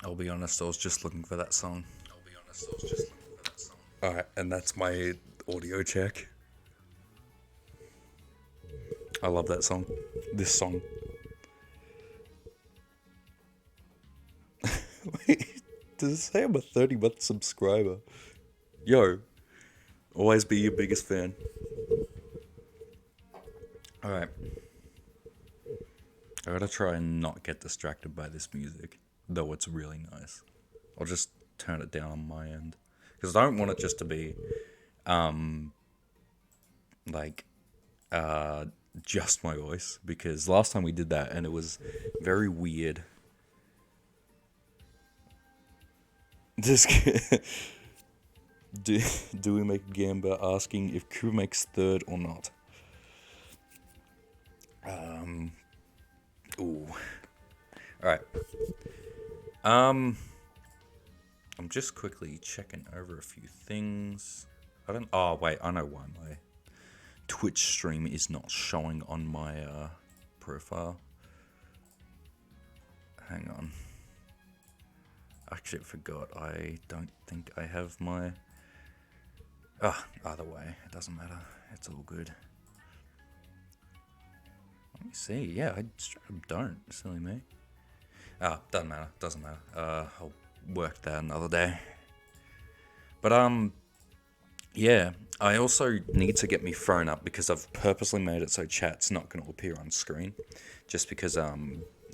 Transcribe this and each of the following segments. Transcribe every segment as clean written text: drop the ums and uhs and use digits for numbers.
I'll be honest, I was just looking for that song. Alright, and that's my audio check. I love that song. This song. Wait, does it say I'm a 30-month subscriber? Yo, always be your biggest fan. Alright. I gotta try and not get distracted by this music, though it's really nice. I'll just turn it down on my end. Because I don't want it just to be, like, just my voice. Because last time we did that, and it was very weird. Just do we make Gamba asking if Crew makes third or not? Ooh. Alright. I'm just quickly checking over a few things. Oh, wait, I know why my Twitch stream is not showing on my profile. Hang on. Actually, I forgot. I don't think I have my... either way, it doesn't matter. It's all good. Let me see. Yeah, I straight up don't. Silly me. Doesn't matter. I'll work that another day. But, yeah. I also need to get my phone up because I've purposely made it so chat's not going to appear on screen. Just because, I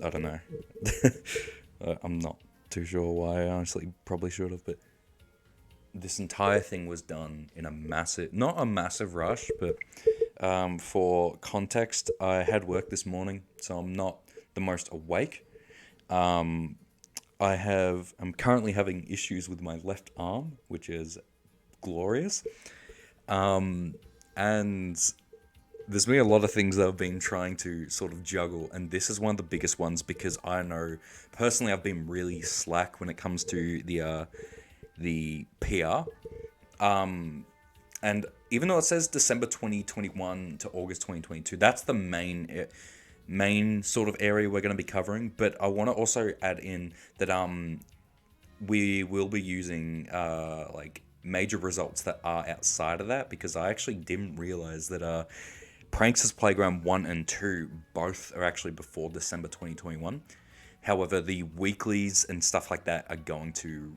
don't know. I'm not too sure why. I honestly probably should have, but this entire thing was done in not a massive rush, but for context, I had work this morning, so I'm not the most awake. I'm currently having issues with my left arm, which is glorious. And there's been a lot of things that I've been trying to sort of juggle, and this is one of the biggest ones because I know personally I've been really slack when it comes to the PR. And even though it says December 2021 to August 2022, that's the main sort of area we're going to be covering. But I want to also add in that we will be using like major results that are outside of that, because I actually didn't realize that Pranks' Playground 1 and 2 both are actually before December 2021. However, the weeklies and stuff like that are going to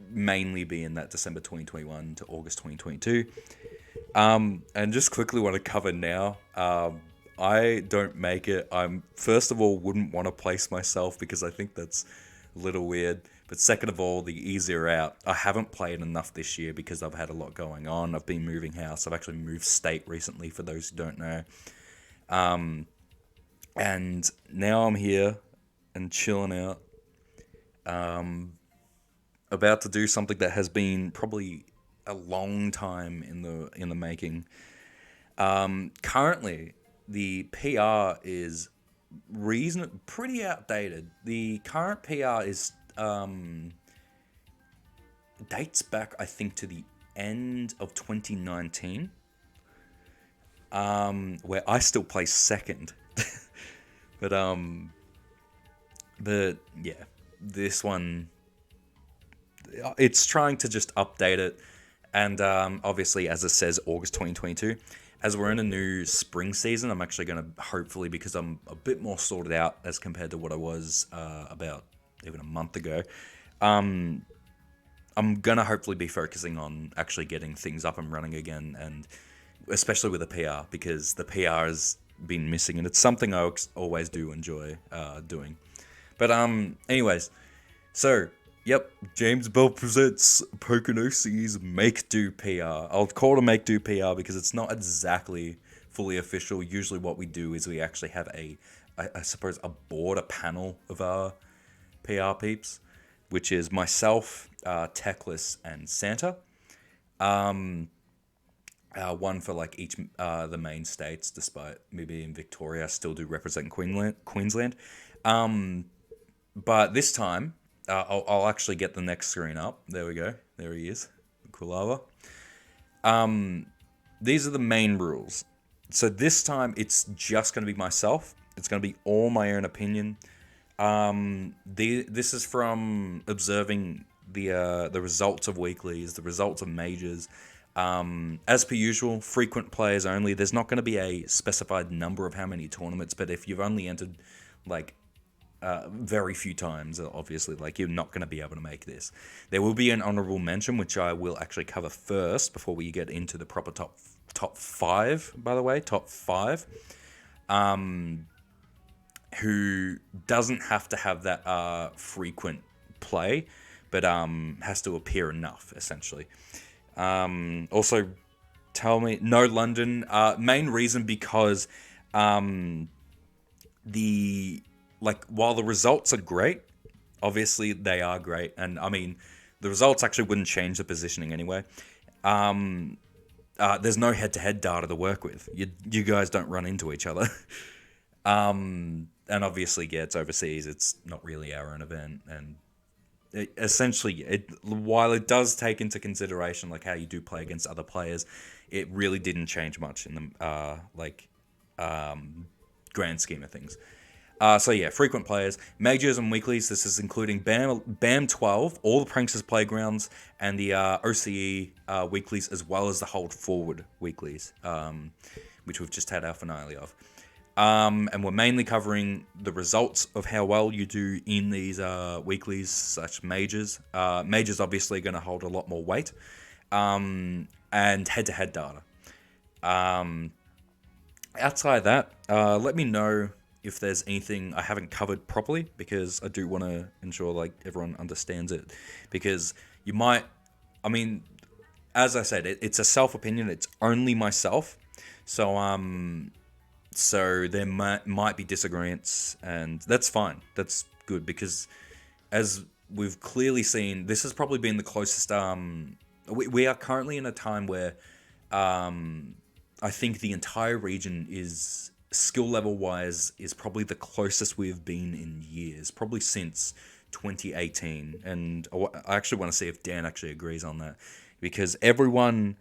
mainly be in that December 2021 to August 2022. And just quickly want to cover now, I don't make it. First of all, wouldn't want to place myself because I think that's a little weird. But second of all, the easier out. I haven't played enough this year because I've had a lot going on. I've been moving house. I've actually moved state recently, for those who don't know. And now I'm here and chilling out. About to do something that has been probably a long time in the making. Currently, the PR is pretty outdated. The current PR is dates back, I think, to the end of 2019, where I still place second. but yeah, this one, it's trying to just update it, and obviously, as it says, August 2022. As we're in a new spring season, I'm actually going to, hopefully, because I'm a bit more sorted out as compared to what I was about even a month ago, I'm going to hopefully be focusing on actually getting things up and running again, and especially with the PR, because the PR has been missing, and it's something I always do enjoy doing. But anyways, so... Yep, Jamesibell presents Pokonosi's Make Do PR. I'll call it a Make Do PR because it's not exactly fully official. Usually what we do is we actually have I suppose, a panel of our PR peeps, which is myself, Techless, and Santa. One for like each the main states, despite me being in Victoria, I still do represent Queensland. But this time... I'll actually get the next screen up. There we go. There he is. Kulava. These are the main rules. So this time it's just going to be myself. It's going to be all my own opinion. This is from observing the results of weeklies, the results of majors. As per usual, frequent players only. There's not going to be a specified number of how many tournaments, but if you've only entered like very few times, obviously, like you're not going to be able to make this. There will be an honorable mention, which I will actually cover first before we get into the proper top five. By the way, top five. Who doesn't have to have that frequent play, but has to appear enough, essentially. Also, tell me, no London. Main reason because the while the results are great, obviously they are great, and I mean the results actually wouldn't change the positioning anyway. There's no head-to-head data to work with. You guys don't run into each other. And obviously, yeah, it's overseas. It's not really our own event, and while it does take into consideration like how you do play against other players, it really didn't change much in the grand scheme of things. So yeah, frequent players, majors and weeklies. This is including BAM 12, all the Pranksters playgrounds, and the OCE weeklies, as well as the Hold Forward weeklies, which we've just had our finale of. And we're mainly covering the results of how well you do in these weeklies / majors. Majors obviously going to hold a lot more weight, and head-to-head data. Outside of that, let me know if there's anything I haven't covered properly, because I do want to ensure like everyone understands it. Because you might, I mean, as I said, it's a self-opinion. It's only myself, so there might be disagreements, and that's fine. That's good, because as we've clearly seen, this has probably been the closest. We are currently in a time where I think the entire region is, skill level wise, is probably the closest we've been in years, probably since 2018. And I actually want to see if Dan actually agrees on that, because everyone,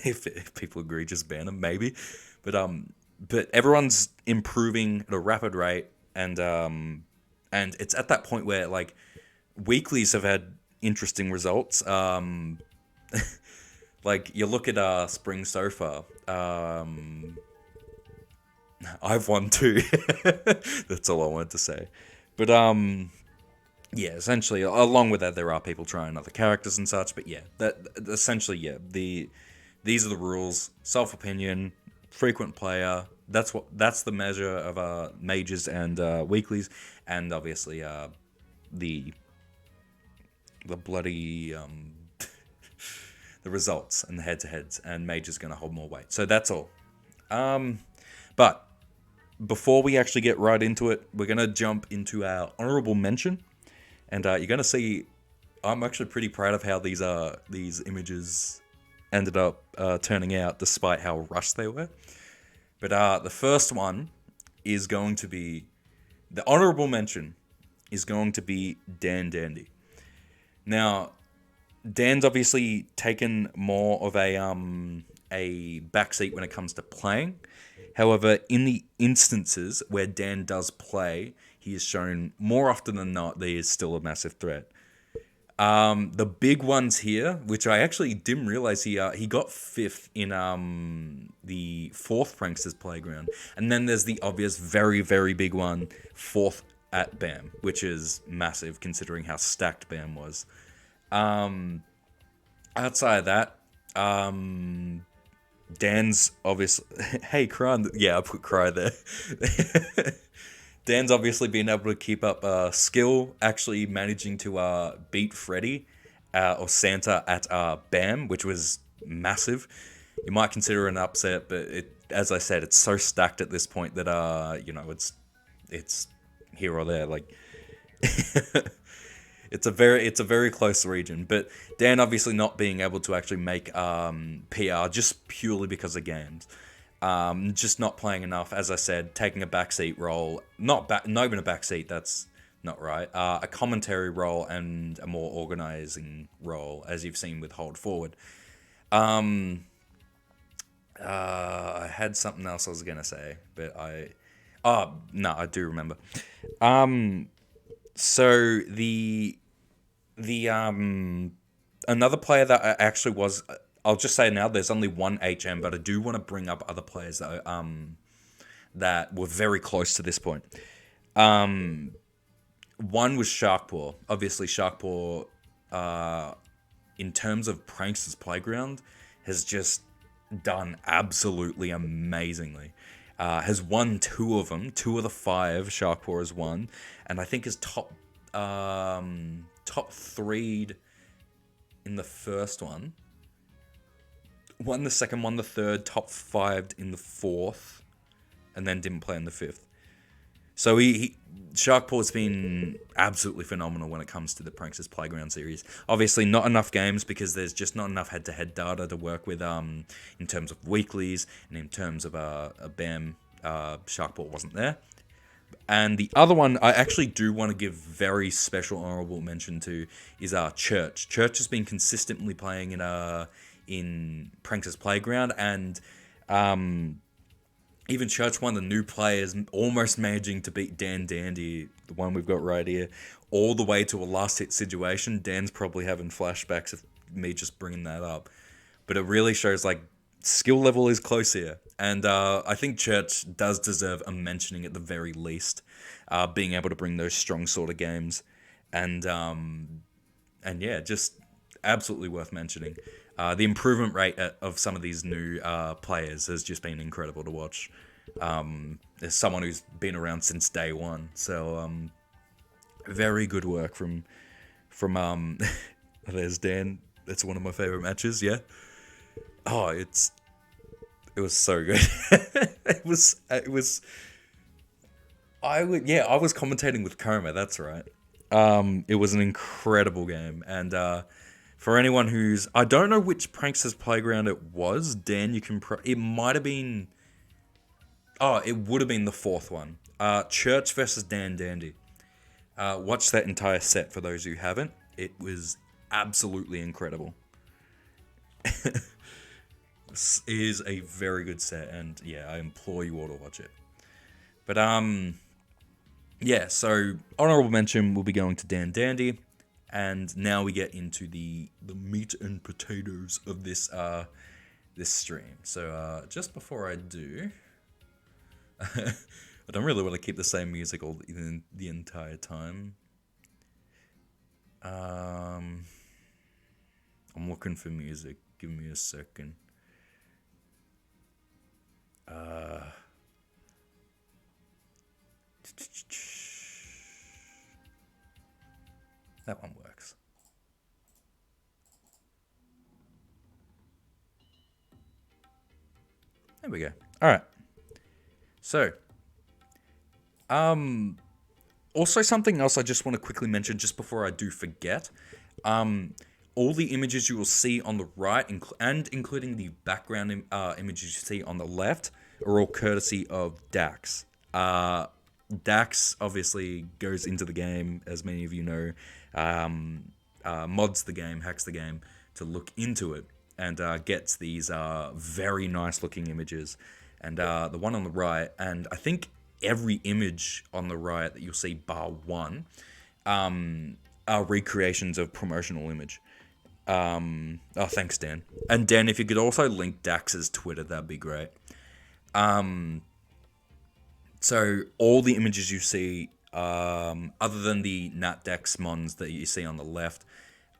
if people agree, just ban them maybe, but everyone's improving at a rapid rate, and it's at that point where like weeklies have had interesting results. Like you look at spring so far. I've won too. That's all I wanted to say. But yeah, essentially, along with that, there are people trying other characters and such. But yeah, that essentially, yeah, these are the rules. Self opinion, frequent player. That's the measure of majors and weeklies, and obviously the bloody the results and the head-to-heads, and majors going to hold more weight. So that's all. But before we actually get right into it, we're going to jump into our honorable mention, and you're going to see I'm actually pretty proud of how these images ended up turning out, despite how rushed they were. But the first one is going to be, the honorable mention is going to be Dan Dandy. Now, Dan's obviously taken more of a backseat when it comes to playing. However, in the instances where Dan does play, he has shown more often than not that he is still a massive threat. The big ones here, which I actually didn't realize, he got 5th in the 4th Pranksters Playground, and then there's the obvious very, very big one, 4th at BAM, which is massive considering how stacked BAM was. Outside of that, Dan's obviously hey Cry, yeah, I put Cry there. Dan's obviously been able to keep up skill, actually managing to beat Freddy or Santa at BAM, which was massive. You might consider it an upset, but as I said, it's so stacked at this point that it's here or there. Like it's a very close region. But Dan obviously not being able to actually make PR just purely because of games. Just not playing enough, as I said, taking a backseat role, not even a backseat, that's not right, a commentary role and a more organizing role, as you've seen with Hold Forward. I had something else I was going to say, but Oh, no, I do remember. Um, so the another player that I actually was. I'll just say now, there's only one HM, but I do want to bring up other players that were very close to this point. One was Sharkpaw. Obviously, Sharkpaw, in terms of Pranks' Playground, has just done absolutely amazingly. Has won two of them. Two of the five Sharkpaw has won, and I think is top threed in the first one. Won the second, won the third, top fived in the fourth, and then didn't play in the fifth. So Sharkpaw's been absolutely phenomenal when it comes to the Pranks' Playground series. Obviously, not enough games because there's just not enough head-to-head data to work with in terms of weeklies and in terms of a BAM. Sharkpaw wasn't there. And the other one I actually do want to give very special honorable mention to is Church. Church has been consistently playing in Pranks' Playground, and even Church, one of the new players, almost managing to beat Dan Dandy, the one we've got right here, all the way to a last hit situation. Dan's probably having flashbacks of me just bringing that up. But it really shows, like, skill level is close here. And I think Church does deserve a mentioning at the very least, being able to bring those strong sort of games. And yeah, just absolutely worth mentioning. The improvement rate of some of these new players has just been incredible to watch. As someone who's been around since day one, so very good work from there's Dan. That's one of my favorite matches. Yeah. Oh, it was so good. it was. I was commentating with Coma. That's right. It was an incredible game, and for anyone who's, I don't know which Pranks' Playground it was. Dan, you can. It might have been. Oh, it would have been the fourth one. Church versus Dan Dandy. Watch that entire set for those who haven't. It was absolutely incredible. This is a very good set, and yeah, I implore you all to watch it. But yeah, so honorable mention will be going to Dan Dandy, and now we get into the meat and potatoes of this this stream. So just before I do, I don't really want to keep the same music all the entire time. I'm looking for music. Give me a second. That one works. There we go. All right. So, also something else I just want to quickly mention just before I do forget. All the images you will see on the right, and including the background images you see on the left, are all courtesy of Dax. Dax obviously goes into the game, as many of you know, mods the game, hacks the game to look into it, and gets these very nice looking images. And the one on the right, and I think every image on the right that you'll see bar one, are recreations of promotional image. Oh, thanks, Dan. And Dan, if you could also link Dax's Twitter, that'd be great. So all the images you see, other than the Nat Dax mons that you see on the left,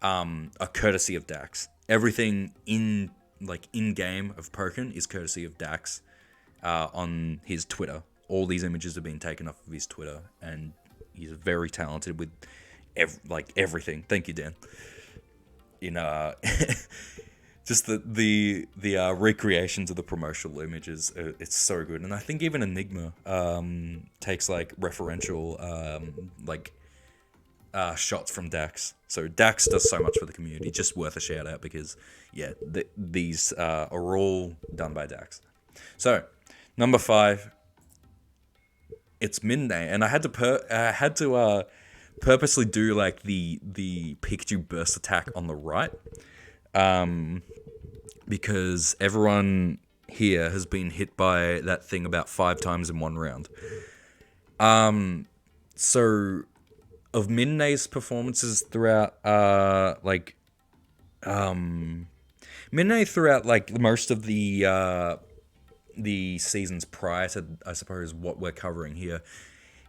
are courtesy of Dax. Everything in game of Pokken is courtesy of Dax on his Twitter. All these images have been taken off of his Twitter, and he's very talented with everything. Thank you, Dan. Just the recreations of the promotional images, it's so good. And I think even Enigma takes referential shots from Dax. So Dax does so much for the community. Just worth a shout out because these are all done by Dax. So number 5, it's midday, and I had to purposely do the Pikachu burst attack on the right. Because everyone here has been hit by that thing about 5 times in one round. So of Midnay's performances throughout, Midnay throughout like most of the seasons prior to, I suppose, what we're covering here.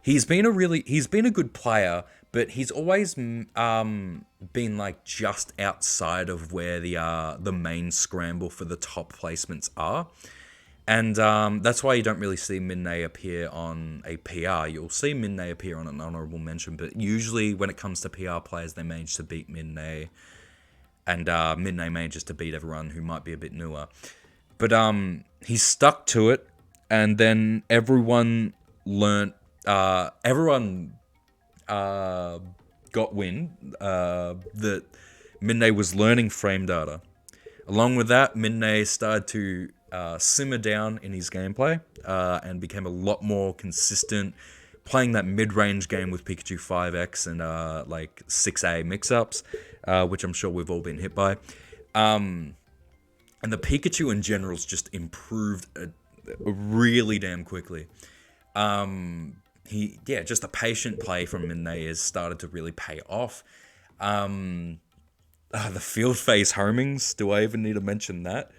He's been a good player, but he's always been like just outside of where the main scramble for the top placements are. And that's why you don't really see Midnay appear on a PR. You'll see Midnay appear on an honorable mention, but usually when it comes to PR players, they manage to beat Midnay, and Midnay manages to beat everyone who might be a bit newer. But he stuck to it, and then everyone learnt. Everyone got wind that Midnay was learning frame data. Along with that, Midnay started to simmer down in his gameplay and became a lot more consistent, playing that mid-range game with Pikachu 5X and like 6A mix-ups, which I'm sure we've all been hit by. And the Pikachu in general's just improved really damn quickly. Just the patient play from Midnay has started to really pay off. The field phase homings, do I even need to mention that?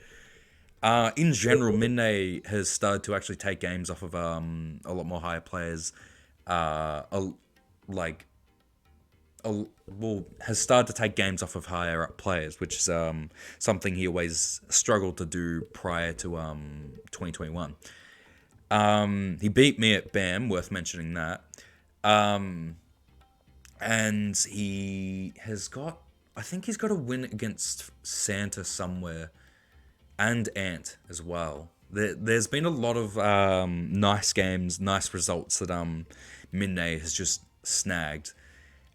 In general, Midnay has started to actually take games off of a lot more higher players. Has started to take games off of higher up players, which is something he always struggled to do prior to 2021. He beat me at BAM, worth mentioning that. And he has got, I think he's got a win against Santa somewhere, and Ant as well. There's been a lot of nice games, nice results that Midnay has just snagged.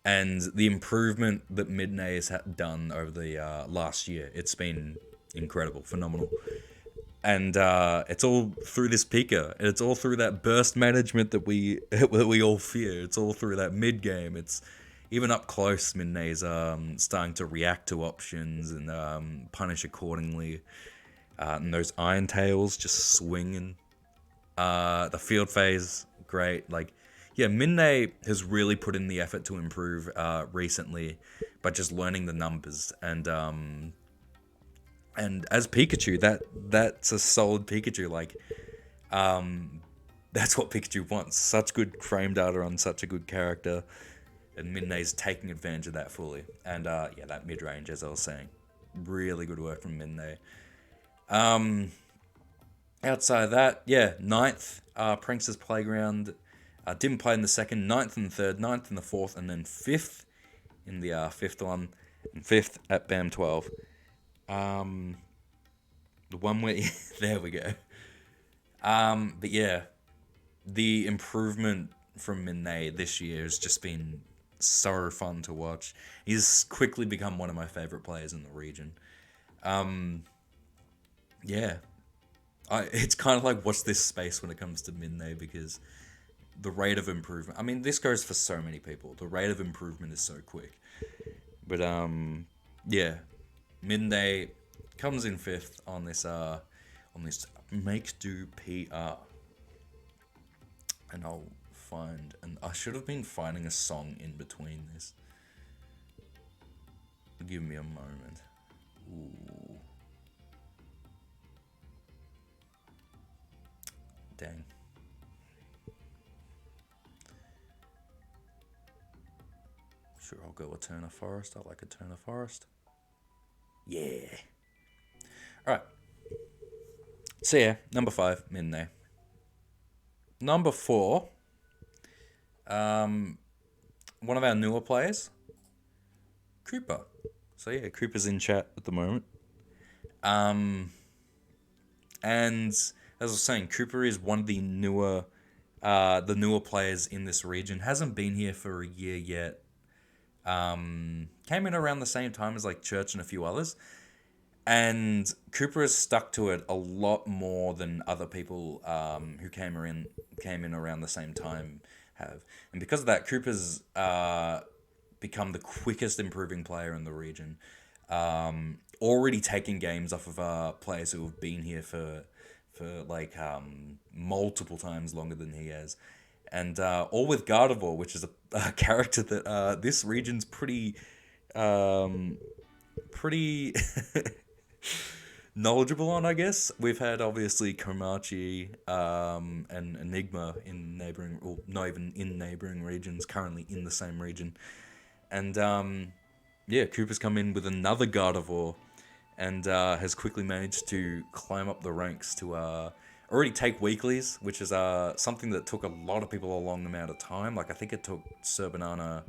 And the improvement that Midnay has done over the last year, it's been incredible, phenomenal. And it's all through this Pika. It's all through that burst management that we all fear. It's all through that mid game. It's even up close. Midnay's starting to react to options and punish accordingly. And those Iron Tails just swinging. The field phase, great. Midnay has really put in the effort to improve recently by just learning the numbers. And as Pikachu, that's a solid Pikachu. That's what Pikachu wants. Such good frame data on such a good character. And Midnay's taking advantage of that fully. And that mid-range, as I was saying. Really good work from Midnay. Outside of that, ninth, Prankster's Playground. Didn't play in the second, ninth in the third, ninth in the fourth, and then fifth in the fifth one, and fifth at BAM 12. The one where, there we go. But yeah, the improvement from Midnay this year has just been so fun to watch. He's quickly become one of my favorite players in the region. It's kind of like watch this space when it comes to Midnay, because the rate of improvement, I mean, this goes for so many people. The rate of improvement is so quick. But Midnay comes in fifth on this Make Do PR. And I'll find, and I should have been finding a song in between this. Give me a moment. Ooh. Dang. Sure, I'll go Eterna Forest. I like Eterna Forest. Yeah. Alright. So yeah, number 5, Midnay. Number 4, one of our newer players, Cooper. So yeah, Cooper's in chat at the moment. And as I was saying, Cooper is one of the newer players in this region. Hasn't been here for a year yet. Came in around the same time as like Church and a few others. And Cooper has stuck to it a lot more than other people who came in around the same time have. And because of that, Cooper's become the quickest improving player in the region. Already taking games off of players who have been here for multiple times longer than he has. and all with Gardevoir, which is a character that this region's um, pretty knowledgeable on, I guess. We've had obviously Komachi and Enigma in neighboring, or not even in neighboring regions, currently in the same region. And yeah, Cooper's come in with another Gardevoir and has quickly managed to climb up the ranks to already take weeklies, which is something that took a lot of people a long amount of time. Like, I think it took Sir Banana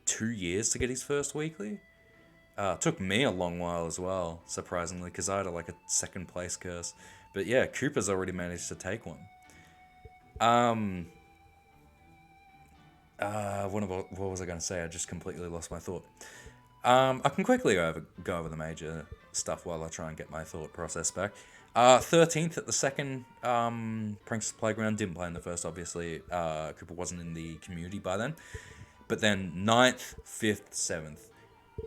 2 years to get his first weekly. Took me a long while as well, surprisingly, because I had like a second place curse. But yeah, Cooper's already managed to take one. What was I going to say? I just completely lost my thought. I can quickly go over the major stuff while I try and get my thought process back. 13th at the second Princess Playground. Didn't play in the first, obviously. Cooper wasn't in the community by then. But then 9th, 5th, 7th.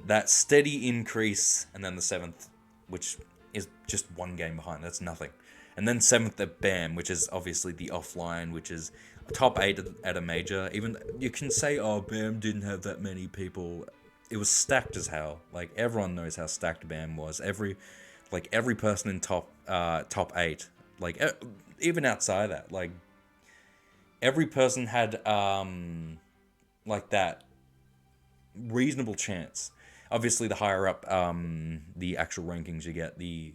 That steady increase, and then the 7th, which is just one game behind. That's nothing. And then 7th at BAM, which is obviously the offline, which is top 8 at a major. Even you can say, oh, BAM didn't have that many people. It was stacked as hell. Like, everyone knows how stacked BAM was. Every person in top 8, like even outside that, like every person had like that reasonable chance. Obviously, the higher up the actual rankings you get, the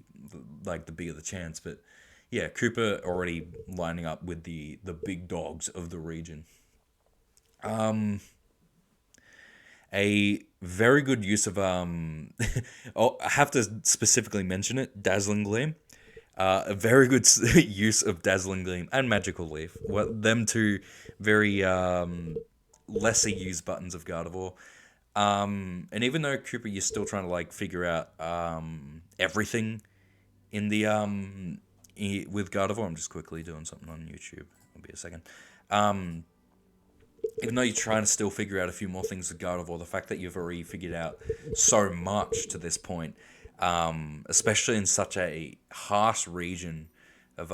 bigger the chance. But yeah, Cooper already lining up with the big dogs of the region. A very good use of oh, I have to specifically mention it, Dazzling Gleam. A very good use of Dazzling Gleam and Magical Leaf. Well, them two very lesser used buttons of Gardevoir. And even though Cooper, you're still trying to like figure out everything in the with Gardevoir. I'm just quickly doing something on YouTube. I'll be a second. Even though you're trying to still figure out a few more things with Gardevoir, the fact that you've already figured out so much to this point, especially in such a harsh region of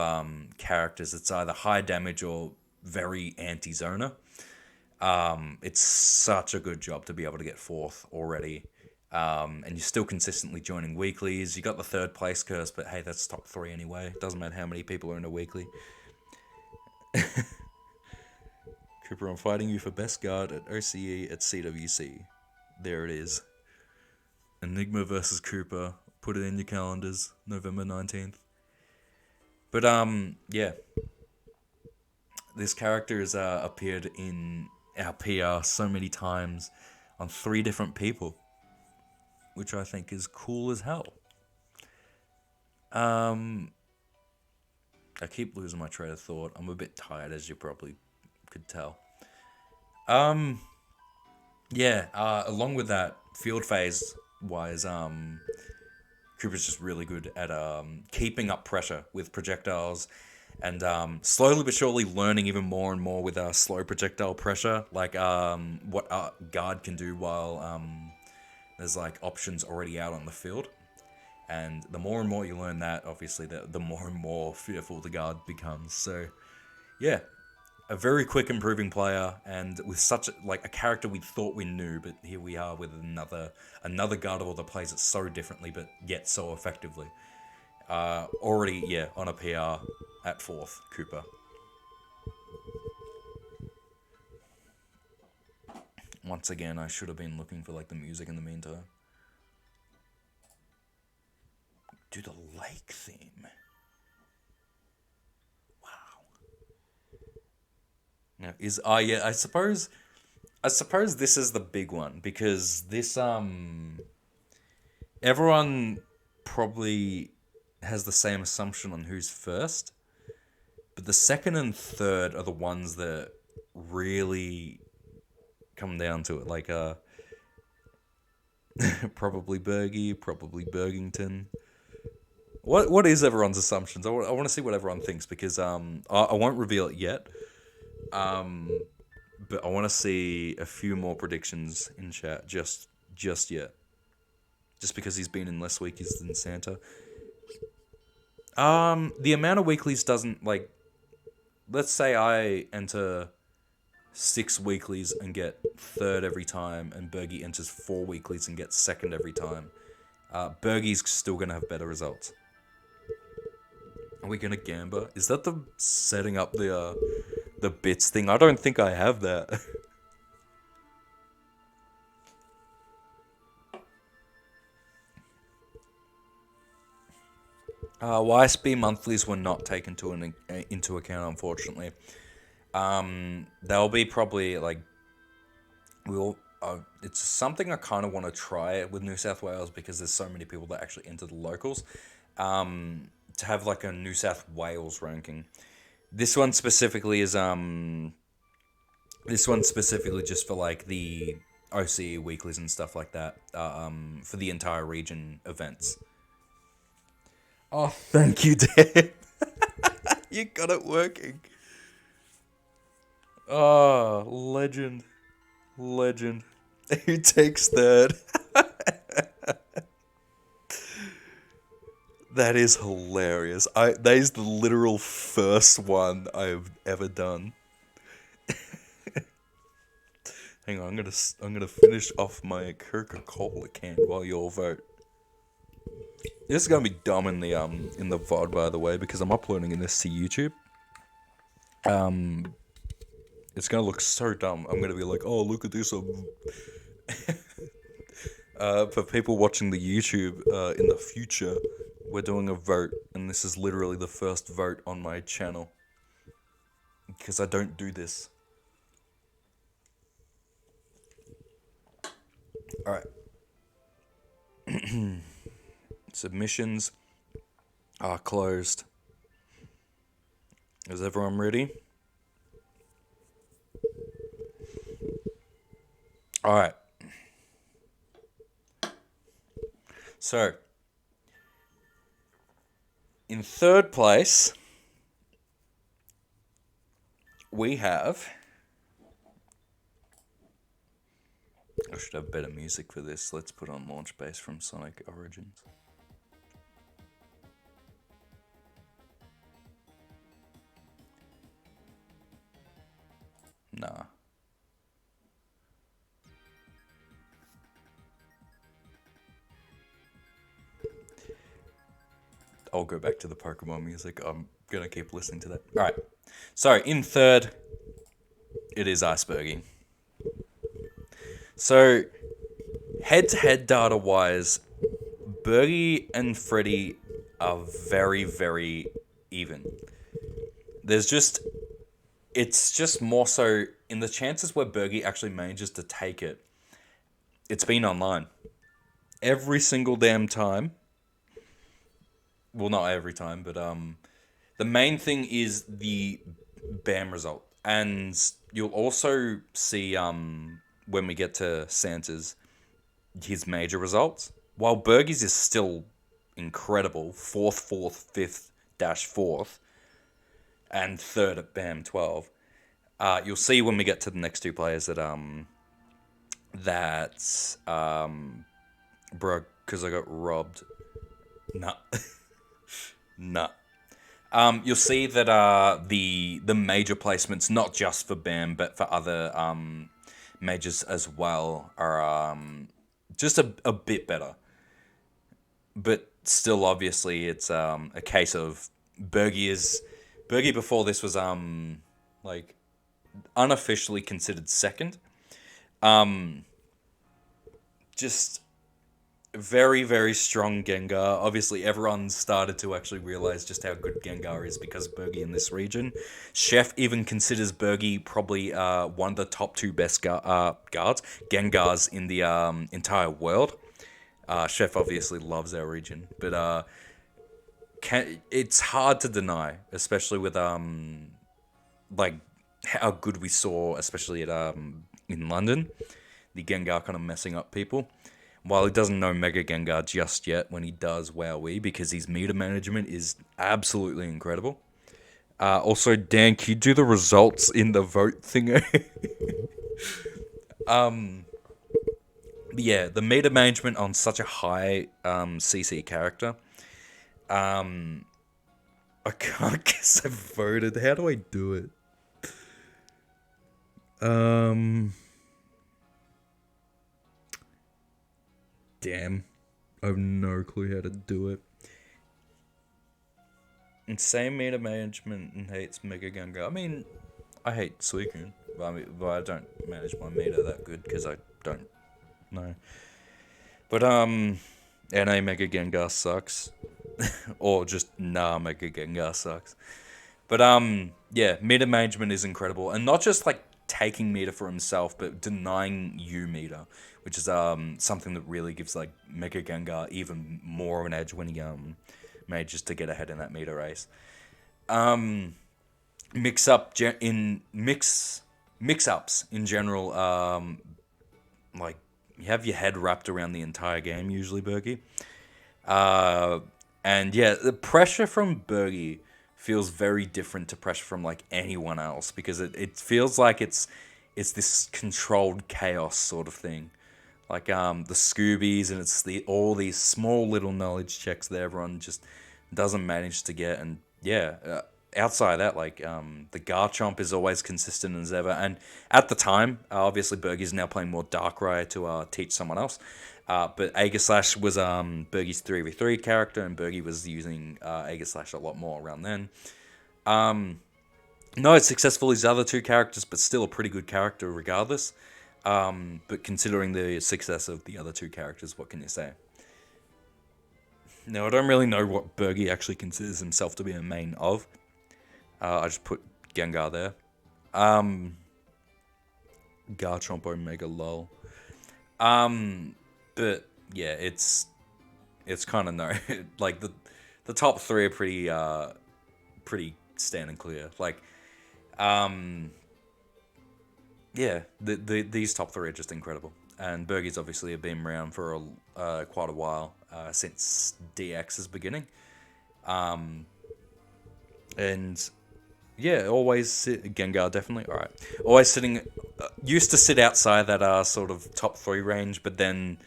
characters, it's either high damage or very anti-zoner. It's such a good job to be able to get 4th already. And you're still consistently joining weeklies. You got the 3rd place curse, but hey, that's top 3 anyway. Doesn't matter how many people are in a weekly. Cooper, I'm fighting you for best guard at OCE at CWC. There it is. Enigma versus Cooper. Put it in your calendars. November 19th. But, yeah. This character has appeared in our PR so many times on 3 different people, which I think is cool as hell. I keep losing my train of thought. I'm a bit tired, as you probably could tell. Yeah, along with that, field phase wise, Cooper's just really good at keeping up pressure with projectiles, and slowly but surely learning even more and more with slow projectile pressure, like what guard can do while there's like options already out on the field. And the more and more you learn that, obviously, the more and more fearful the guard becomes. So, yeah, a very quick improving player, and with such a character we thought we knew, but here we are with another Gardevoir that plays it so differently, but yet so effectively. Already, yeah, on a PR at 4th, Cooper. Once again, I should have been looking for like the music in the meantime. Do the lake theme. Now yeah, I suppose this is the big one, because this everyone probably has the same assumption on who's first, but the second and third are the ones that really come down to it. Like probably Bergie, probably Bergington. What is everyone's assumptions? I want to see what everyone thinks, because I won't reveal it yet. But I want to see a few more predictions in chat just yet. Just because he's been in less weeklies than Santa. The amount of weeklies doesn't let's say I enter 6 weeklies and get third every time, and Bergie enters 4 weeklies and gets second every time. Bergie's still gonna have better results. Are we gonna gamba? Is that the setting up the bits thing? I don't think I have that. YSB monthlies were not taken into account, unfortunately. They'll be probably like it's something I kind of want to try with New South Wales because there's so many people that actually enter the locals. To have like a New South Wales ranking. This one specifically is just for like the OCE weeklies and stuff like that. For the entire region events. Oh, thank you, Dan. You got it working. Oh, legend. Legend. Who takes third? That is hilarious. That is the literal first one I've ever done. Hang on, I'm gonna finish off my Coca-Cola can while you all vote. This is gonna be dumb in the VOD, by the way, because I'm uploading this to YouTube. It's gonna look so dumb. I'm gonna be like, oh, look at this. For people watching the YouTube in the future, we're doing a vote, and this is literally the first vote on my channel. Because I don't do this. Alright. Submissions are closed. Is everyone ready? Alright. So, in third place, we have... I should have better music for this. Let's put on Launch Base from Sonic Origins. Nah. I'll go back to the Pokemon music. I'm gonna keep listening to that. Alright. So, in third, it is Icebergie. So, head-to-head data-wise, Bergie and Freddy are very, very even. It's just more so, in the chances where Bergie actually manages to take it, it's been online. Every single damn time. Well, not every time, but the main thing is the BAM result. And you'll also see when we get to Santa's, his major results. While Bergie's is still incredible, 4th, 5th, -4th, and 3rd at BAM 12. You'll see when we get to the next two players that bro, because I got robbed. Nah. Nah. You'll see that the major placements, not just for BAM, but for other majors as well, are just a bit better. But still, obviously, it's a case of Bergie before this was like unofficially considered second. Just very, very strong Gengar. Obviously, everyone started to actually realize just how good Gengar is because of Bergie in this region. Chef even considers Bergie probably one of the top 2 best Gengars in the entire world. Chef obviously loves our region, but it's hard to deny, especially with like how good we saw, especially at in London, the Gengar kind of messing up people. While he doesn't know Mega Gengar just yet, when he does, wowee, because his meter management is absolutely incredible. Also, Dan, can you do the results in the vote thingy? Yeah, the meter management on such a high CC character. I can't guess I voted. How do I do it? Damn. I have no clue how to do it. Insane meter management and hates Mega Gunga. I mean, I hate Suicune, but I don't manage my meter that good because I don't know. But NA Mega Gengar sucks, or just nah Mega Gengar sucks. But yeah, meter management is incredible, and not just like taking meter for himself, but denying you meter, which is something that really gives like Mega Gengar even more of an edge when he manages to get ahead in that meter race. Mix up in mix ups in general. Like you have your head wrapped around the entire game usually, Bergie. And yeah, the pressure from Bergie feels very different to pressure from like anyone else because it feels like it's this controlled chaos sort of thing. Like the Scoobies and it's all these small little knowledge checks that everyone just doesn't manage to get and yeah, outside of that, like the Garchomp is always consistent as ever. And at the time, obviously Bergie's now playing more Darkrai to teach someone else. But Aegislash was Bergie's 3v3 character, and Bergie was using Aegislash a lot more around then. Not as successful as the other two characters, but still a pretty good character regardless. But considering the success of the other two characters, what can you say? Now, I don't really know what Bergie actually considers himself to be a main of. I just put Gengar there. Garchomp Omega lol. But yeah, it's kind of no like the top three are pretty standing clear. Like, yeah, these top three are just incredible. And Bergie's obviously been around for quite a while since DX's beginning. And yeah, always Gengar definitely. All right, always sitting. Used to sit outside that sort of top three range, but then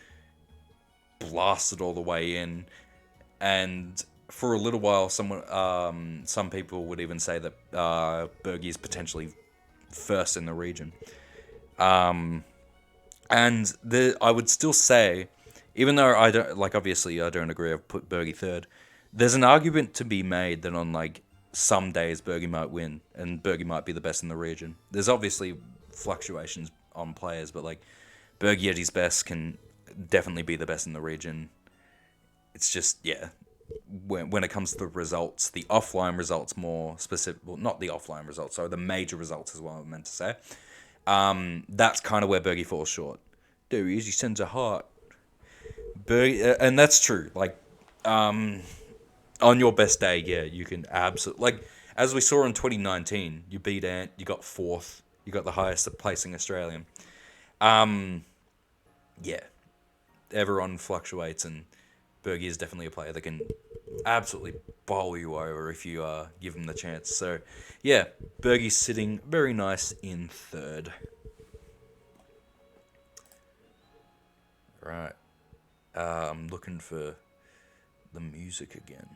blasted all the way in. And for a little while, some people would even say that Bergie is potentially first in the region. And I would still say, even though I don't like, obviously I don't agree. I've put Bergie third. There's an argument to be made that on like some days Bergie might win and Bergie might be the best in the region. There's obviously fluctuations on players, but like Bergie at his best can definitely be the best in the region. It's just yeah. When it comes to the results, the offline results more specific. Well, not the offline results, sorry, the major results is what I meant to say. That's kind of where Bergie falls short. Dude, he usually sends a heart. Bergie, and that's true. Like, on your best day, yeah, you can absolutely like as we saw in 2019, you beat Ant, you got fourth, you got the highest placing Australian. Yeah, everyone fluctuates, and Bergie is definitely a player that can absolutely bowl you over if you give him the chance. So, yeah, Bergie's sitting very nice in third. Right. I'm looking for the music again.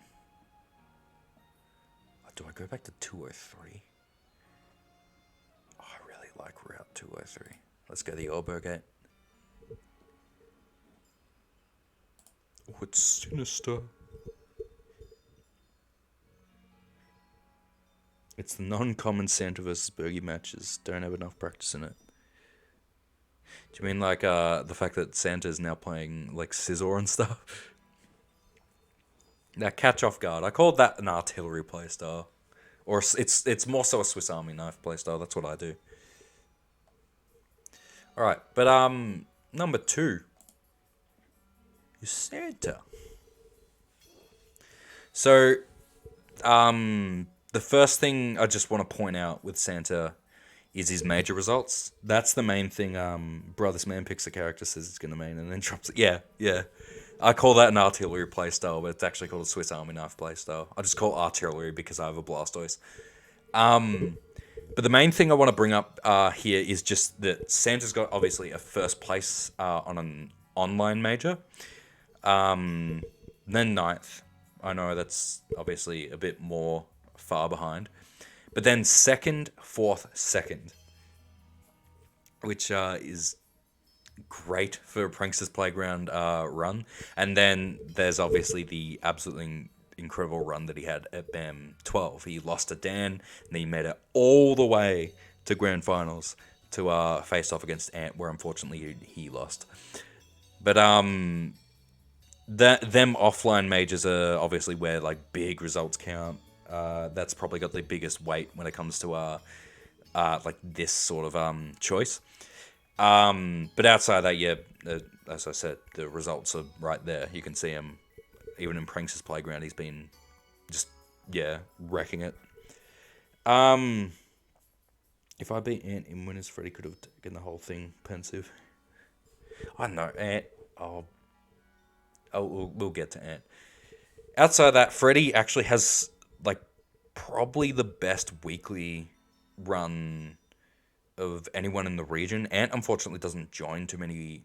Do I go back to 203? Oh, I really like Route 203. Let's go the Obergate. Oh, it's sinister. It's the non-common Santa versus Bergie matches. Don't have enough practice in it. Do you mean like the fact that Santa is now playing like Scizor and stuff? That catch off guard. I called that an artillery playstyle. Or it's more so a Swiss Army knife playstyle. That's what I do. Alright, but number 2 is Santa. So, the first thing I just want to point out with Santa is his major results. That's the main thing. This man picks a character, says it's going to main, and then drops it. Yeah. I call that an artillery playstyle, but it's actually called a Swiss Army knife playstyle. I just call it artillery because I have a Blastoise. But the main thing I want to bring up here is just that Santa's got obviously a first place on an online major, then 9th, I know that's obviously a bit more far behind. But then second, fourth, second, which is great for a Pranksters Playground run. And then there's obviously the absolutely incredible run that he had at BAM 12. He lost to Dan, and then he made it all the way to grand finals to face off against Ant, where unfortunately he lost. But them offline majors are obviously where like big results count. That's probably got the biggest weight when it comes to like this sort of choice. But outside of that, yeah, as I said, the results are right there. You can see him, even in Pranks' Playground, he's been just, yeah, wrecking it. If I beat Ant in winners, Freddie could have taken the whole thing pensive. I don't know, Ant. We'll get to Ant. Outside of that, Freddie actually has, like, probably the best weekly run of anyone in the region. Ant unfortunately doesn't join too many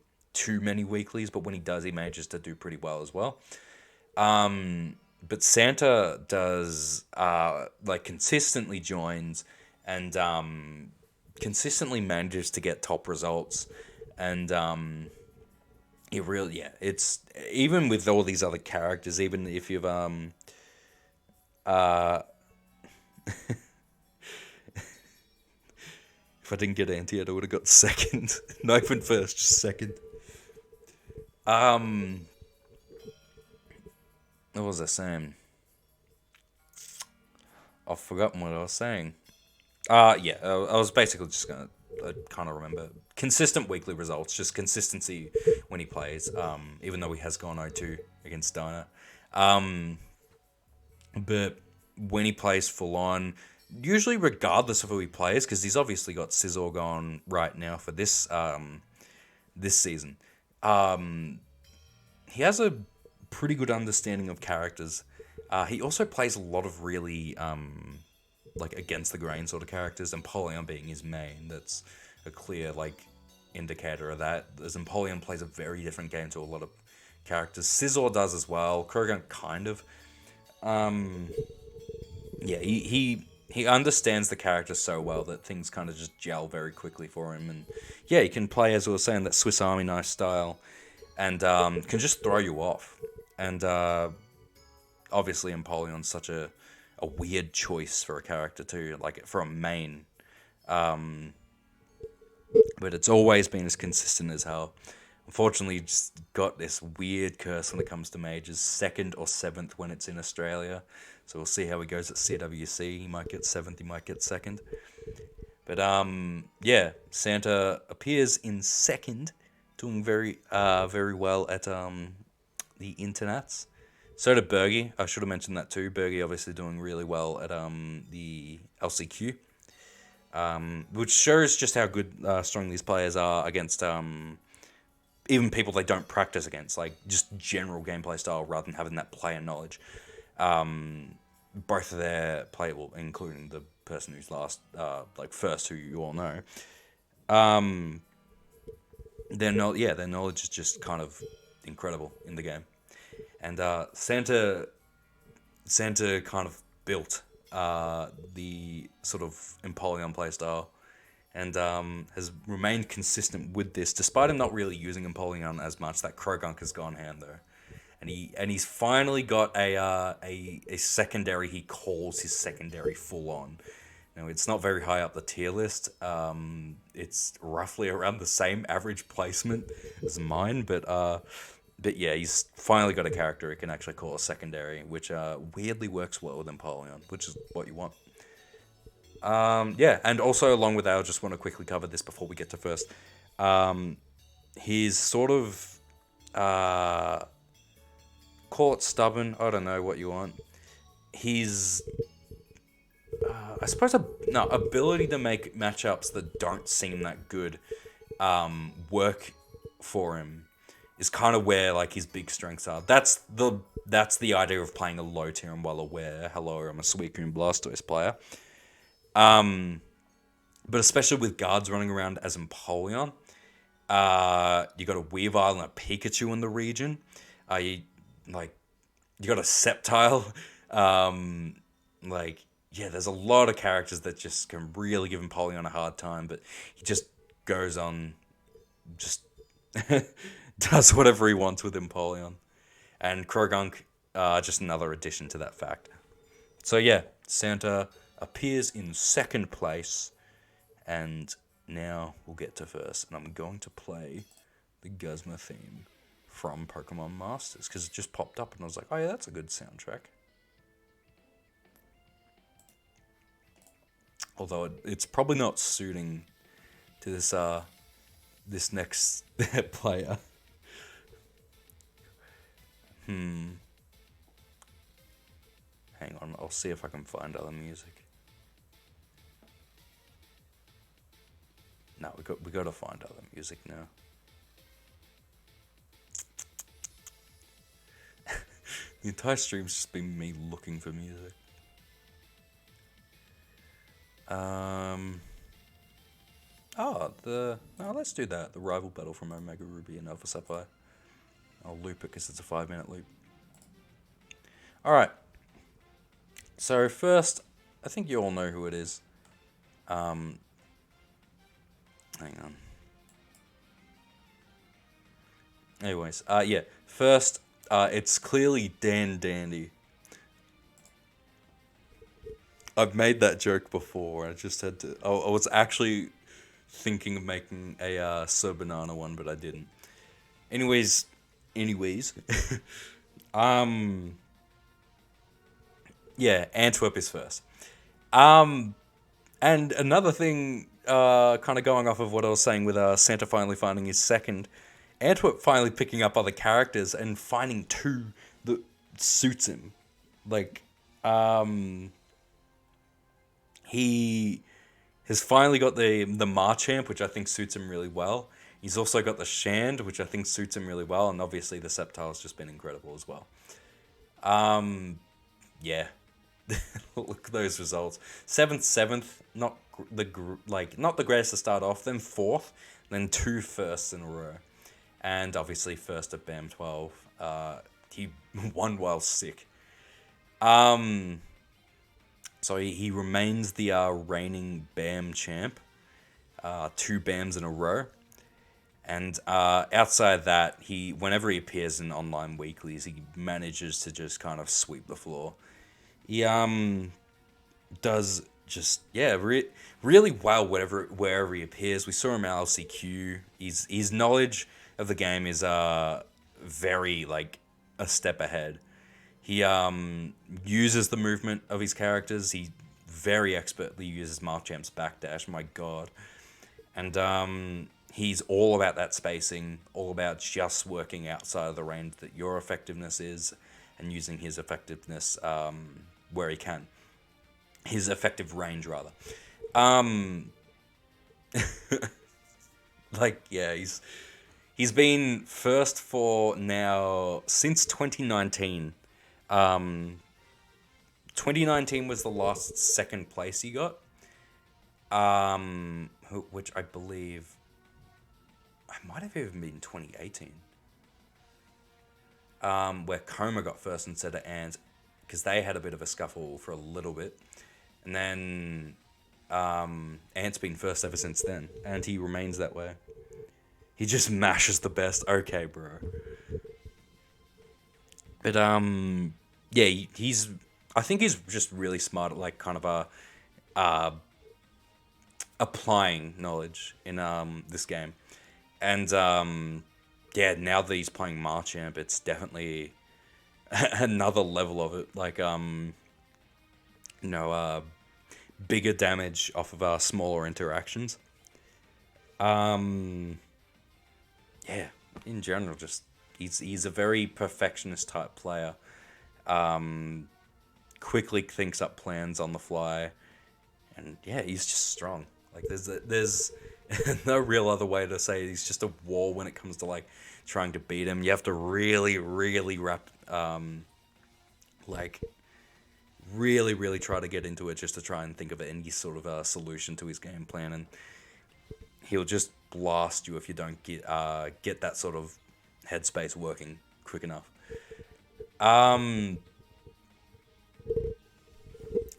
weeklies, but when he does, he manages to do pretty well as well. But Santa does like consistently joins and consistently manages to get top results, and it really, yeah, it's even with all these other characters, even if you've uh if I didn't get anti, I would have got second. Not even first, just second. What was I saying? I've forgotten what I was saying. Yeah, I was basically just gonna. I kind of remember consistent weekly results, just consistency when he plays. Even though he has gone 0-2 against Diner, but when he plays full on, usually regardless of who he plays, because he's obviously got Scizor going right now for this season. He has a pretty good understanding of characters. He also plays a lot of really like against the grain sort of characters, Empoleon being his main. That's a clear like indicator of that. As Empoleon plays a very different game to a lot of characters. Scizor does as well. Krogan kind of. Yeah, he understands the character so well that things kind of just gel very quickly for him, and yeah, he can play, as we were saying, that Swiss Army knife style, and can just throw you off. And obviously, Empoleon's such a weird choice for a character too, like for a main. But it's always been as consistent as hell. Unfortunately, just got this weird curse when it comes to majors. Second or seventh when it's in Australia. So we'll see how he goes at CWC. He might get seventh, he might get second. But yeah, Santa appears in second, doing very well at the internets. So did Bergie. I should have mentioned that too. Bergie obviously doing really well at the LCQ. Which shows just how good, strong these players are against even people they don't practice against, like just general gameplay style rather than having that player knowledge. Both of their playable, including the person who's last, like first, who you all know. Their knowledge is just kind of incredible in the game, and Santa kind of built the sort of Empoleon playstyle, and has remained consistent with this, despite him not really using Empoleon as much. That Krogunk has gone hand though, and he's finally got a secondary. He calls his secondary full on. Now, it's not very high up the tier list. It's roughly around the same average placement as mine, but yeah, he's finally got a character he can actually call a secondary, which weirdly works well with Empoleon, which is what you want. Yeah, and also along with that, I just want to quickly cover this before we get to first. He's sort of call it stubborn. I don't know what you want. He's I suppose ability to make matchups that don't seem that good work for him is kind of where like his big strengths are. That's the idea of playing a low tier and well aware. Hello, I'm a Suicune Blastoise player. But especially with guards running around as Empoleon, you got a Weavile and a Pikachu in the region. You got a Septile. Like, yeah, there's a lot of characters that just can really give Empoleon a hard time, but he just goes on, just does whatever he wants with Empoleon. And Krogunk, just another addition to that fact. So yeah, Santa appears in second place, and now we'll get to first, and I'm going to play the Guzma theme from Pokemon Masters, because it just popped up, and I was like, oh yeah, that's a good soundtrack. Although it's probably not suiting to this next player. Hang on, I'll see if I can find other music. No, we got to find other music now. The entire stream's just been me looking for music. Let's do that. The rival battle from Omega Ruby and Alpha Sapphire. I'll loop it because it's a 5-minute loop. Alright. So first, I think you all know who it is. Hang on. Anyways, yeah. First, it's clearly Dan Dandy. I've made that joke before. I just had to. I was actually thinking of making a Sir Banana one, but I didn't. Anyways, yeah, Antwerp is first. And another thing, kind of going off of what I was saying with Santa finally finding his second, Antwerp finally picking up other characters and finding two that suits him. Like, he has finally got the Marchamp, which I think suits him really well. He's also got the Shand, which I think suits him really well, and obviously the Sceptile's just been incredible as well. Yeah. Look at those results. 7th, not the greatest to start off. Then 4th, then 2 firsts in a row, and obviously first at BAM 12. He won while sick. So he remains the reigning BAM champ. 2 BAMs in a row. And outside that, whenever he appears in online weeklies, he manages to just kind of sweep the floor. He does just really well wherever he appears. We saw him at LCQ. His knowledge of the game is very like a step ahead. He uses the movement of his characters. He very expertly uses Marchamp's backdash. My God, and he's all about that spacing, all about just working outside of the range that your effectiveness is, and using his effectiveness where he can. His effective range, rather. He's been first for now since 2019. 2019 was the last second place he got. Which I believe I might have even been 2018. Where Coma got first instead of Ant, because they had a bit of a scuffle for a little bit. And then Ant's been first ever since then, and he remains that way. He just mashes the best. Okay, bro. But yeah, I think he's just really smart at like kind of applying knowledge in this game. And yeah, now that he's playing Marchamp, it's definitely another level of it. Like bigger damage off of smaller interactions. Yeah, in general, just he's a very perfectionist type player. Quickly thinks up plans on the fly, and yeah, he's just strong. Like there's no real other way to say it. He's just a wall when it comes to like trying to beat him. You have to really, really really try to get into it just to try and think of any sort of a solution to his game plan, and he'll just blast you if you don't get that sort of headspace working quick enough. Um,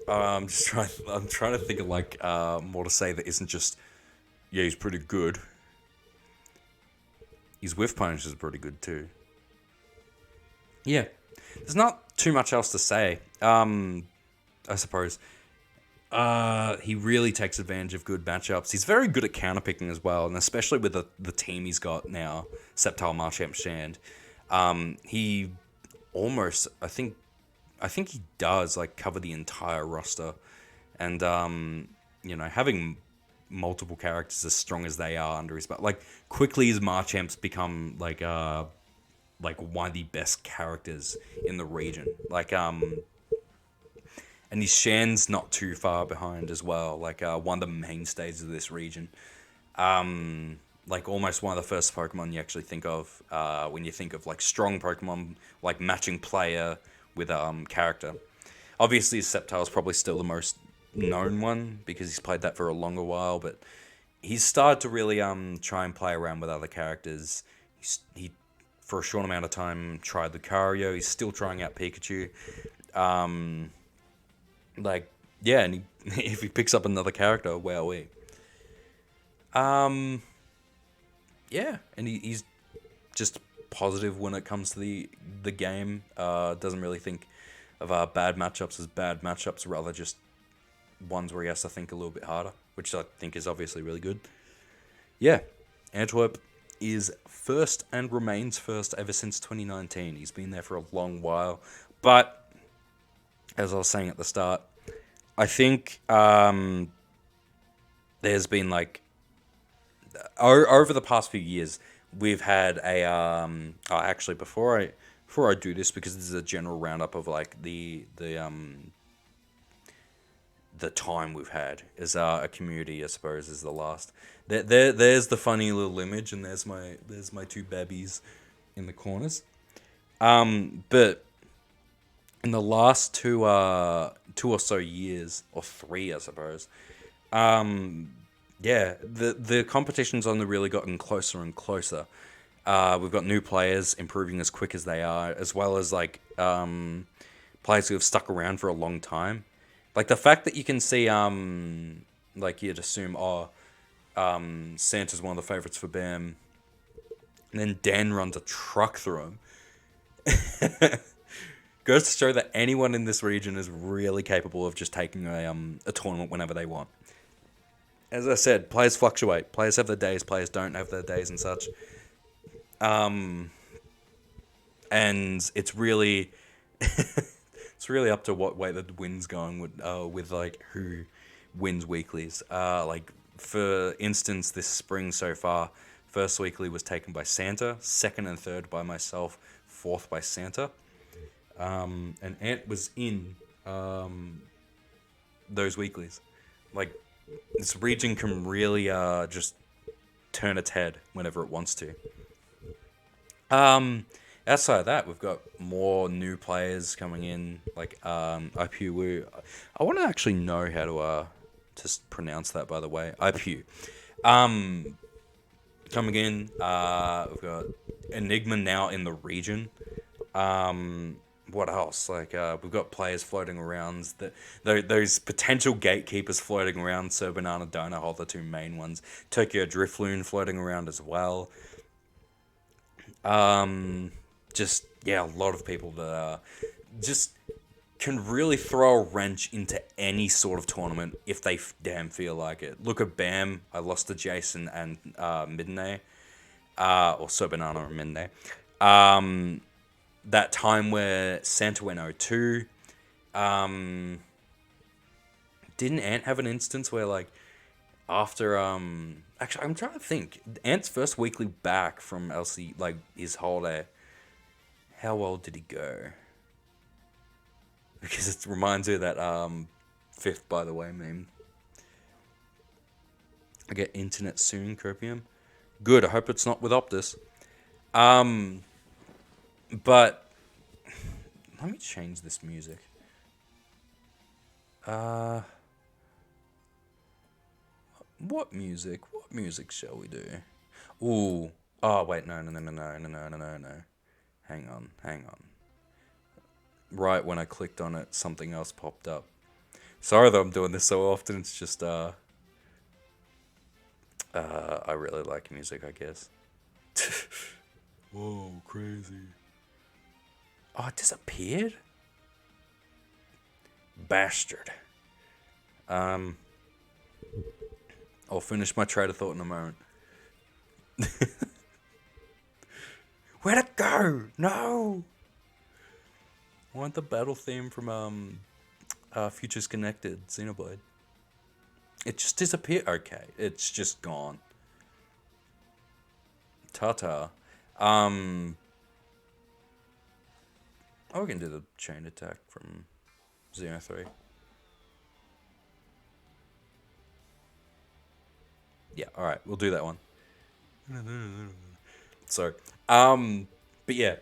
I'm trying to think of like more to say that isn't just yeah, he's pretty good. His whiff punish is pretty good too. Yeah, there's not too much else to say. I suppose. He really takes advantage of good matchups. He's very good at counterpicking as well, and especially with the team he's got now, Sceptile, Marchamp, Shand. He almost, I think he does like cover the entire roster, and having multiple characters as strong as they are under his belt, like quickly his Marchamps become like one of the best characters in the region. And his Shan's not too far behind as well. Like one of the mainstays of this region. Like almost one of the first Pokemon you actually think of when you think of like strong Pokemon, like matching player with character. Obviously, Sceptile is probably still the most known one because he's played that for a longer while, but he's started to really try and play around with other characters. He for a short amount of time tried Lucario. He's still trying out Pikachu. Like yeah, and if he picks up another character, wowee. Um, yeah, and he's just positive when it comes to the game. Doesn't really think of bad matchups as bad matchups, rather just ones where he has to think a little bit harder, which I think is obviously really good. Yeah, Antwerp is first and remains first ever since 2019. He's been there for a long while, but as I was saying at the start, I think there's been like over the past few years, we've had a actually before I do this, because this is a general roundup of like the time we've had as a community, I suppose, is the last. There's the funny little image, and there's my two babbies in the corners. But in the last two or so years, or three, I suppose, yeah, the competition's only really gotten closer and closer. We've got new players improving as quick as they are, as well as like players who have stuck around for a long time. Like the fact that you can see, like you'd assume, Santa's one of the favorites for Bam, and then Dan runs a truck through him. Goes to show that anyone in this region is really capable of just taking a tournament whenever they want. As I said, players fluctuate. Players have their days. Players don't have their days and such. And it's really it's really up to what way the wind's going with like who wins weeklies. Like for instance, this spring so far, first weekly was taken by Santa, second and third by myself, fourth by Santa. And Ant was in those weeklies. Like this region can really just turn its head whenever it wants to. Outside of that, we've got more new players coming in, like IPU Wu. I want to actually know how to pronounce that, by the way. IPU. Coming in, we've got Enigma now in the region. What else? Like we've got players floating around. Those potential gatekeepers floating around. So Banana Donut Hole, the two main ones. Tokyo Drifloon floating around as well. Just yeah, a lot of people that just can really throw a wrench into any sort of tournament if they damn feel like it. Look at Bam. I lost to Jason and Midnay, or So Banana and Midnay. That time where Santa went 0-2. Didn't Ant have an instance where like after actually I'm trying to think, Ant's first weekly back from LC, like his holiday, how well did he go? Because it reminds me of that fifth by the way meme. I get internet soon, Copium. Good, I hope it's not with Optus. But let me change this music. What music? What music shall we do? Ooh. Oh wait, no. Hang on. right when I clicked on it, something else popped up. Sorry that I'm doing this so often. It's just I really like music, I guess. Whoa, crazy. Oh, it disappeared? Bastard. Um, I'll finish my trade of thought in a moment. Where'd it go? No! I want the battle theme from Futures Connected, Xenoblade. It just disappeared. Okay, it's just gone. Ta-ta. Oh, we can do the chain attack from Xeno 3. Yeah, alright, we'll do that one. So, but yeah,